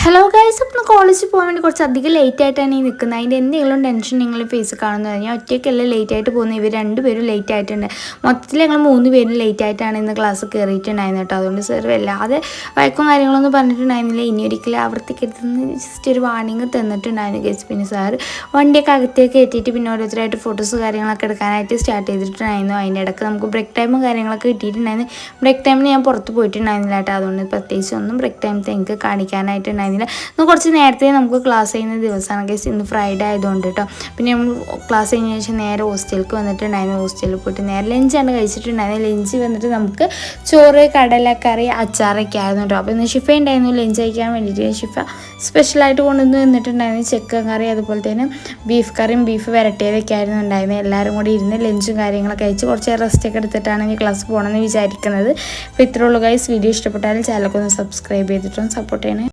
Hello guys, അപ്പോൾ കോളേജിൽ പോകാൻ വേണ്ടി കുറച്ച് അധികം ലേറ്റ് ആയിട്ടാണ് ഈ നിൽക്കുന്നത്. അതിൻ്റെ എന്തെങ്കിലും ടെൻഷൻ നിങ്ങൾ ഫേസ് കാണുന്നത് ഞാൻ ഒറ്റയ്ക്കല്ല ലേറ്റ് ആയിട്ട് പോകുന്നത്. ഇവർ രണ്ടുപേരും ലേറ്റ് ആയിട്ടുണ്ട്. മൊത്തത്തിൽ ഞങ്ങൾ 3 പേരും ലേറ്റ് ആയിട്ടാണ് ഇന്ന് ക്ലാസ് കയറിയിട്ടുണ്ടായിരുന്നു കേട്ടോ. അതുകൊണ്ട് സാർ വല്ലാതെ വഴക്കും കാര്യങ്ങളൊന്നും പറഞ്ഞിട്ടുണ്ടായിരുന്നില്ല. ഇനി ഒരിക്കലും ആവർത്തിക്കരുതെന്ന് ജസ്റ്റ് ഒരു വാർണിംഗ് തന്നിട്ടുണ്ടായിരുന്നു ഗൈസ്. പിന്നെ സാർ വണ്ടിയൊക്കെ അകത്തേക്ക് കയറ്റിയിട്ട് പിന്നെ ഓരോരുത്തരായിട്ട് ഫോട്ടോസ് കാര്യങ്ങളൊക്കെ എടുക്കാനായിട്ട് സ്റ്റാർട്ട് ചെയ്തിട്ടുണ്ടായിരുന്നു. അതിൻ്റെ ഇടയ്ക്ക് നമുക്ക് ബ്രേക്ക് ടൈമും കാര്യങ്ങളൊക്കെ കിട്ടിയിട്ടുണ്ടായിരുന്നു. ബ്രേക്ക് ടൈമിന് ഞാൻ പുറത്ത് പോയിട്ടുണ്ടായിരുന്നില്ല കേട്ടോ. അതുകൊണ്ട് പ്രത്യേകിച്ച് ഒന്നും ബ്രേക്ക് ടൈമത്തെ എനിക്ക് കാണിക്കാനായിട്ടുണ്ടായിരുന്നില്ല. ഇന്ന് കുറച്ച് നേരത്തെ നമുക്ക് ക്ലാസ് ചെയ്യുന്ന ദിവസമാണ് ഗൈസ്. ഇന്ന് ഫ്രൈഡേ ആയതുകൊണ്ട് കേട്ടോ. പിന്നെ നമ്മൾ ക്ലാസ് കഴിഞ്ഞ ശേഷം നേരെ ഹോസ്റ്റലിലേക്ക് വന്നിട്ടുണ്ടായിരുന്നു. ഹോസ്റ്റലിൽ പോയിട്ട് നേരെ ലഞ്ചാണ് കഴിച്ചിട്ടുണ്ടായിരുന്നത്. ലഞ്ച് വന്നിട്ട് നമുക്ക് ചോറ്, കടലക്കറി, അച്ചാറൊക്കെ ആയിരുന്നു കേട്ടോ. അപ്പോൾ ഇന്ന് ഷിഫ ഉണ്ടായിരുന്നു ലഞ്ച് കഴിക്കാൻ വേണ്ടിയിട്ട്. ഷിഫ സ്പെഷ്യലായിട്ട് കൊണ്ടുവന്ന് നിന്നിട്ടുണ്ടായിരുന്നു ചിക്കൻ കറി, അതുപോലെ തന്നെ ബീഫ് കറിയും ബീഫ് വരട്ടിയതൊക്കെ ആയിരുന്നു ഉണ്ടായിരുന്നത്. എല്ലാവരും കൂടി ഇരുന്ന് ലഞ്ചും കാര്യങ്ങളൊക്കെ കഴിച്ച് കുറച്ച് റെസ്റ്റൊക്കെ എടുത്തിട്ടാണ് ഈ ക്ലാസ് പോകണമെന്ന് വിചാരിക്കുന്നത്. അപ്പോൾ ഇത്രയുള്ളൂ ഗൈസ്. വീഡിയോ ഇഷ്ടപ്പെട്ടാലും ചാനലൊക്കെ ഒന്ന് സബ്സ്ക്രൈബ് ചെയ്തിട്ടൊന്ന് സപ്പോർട്ട് ചെയ്യണേ.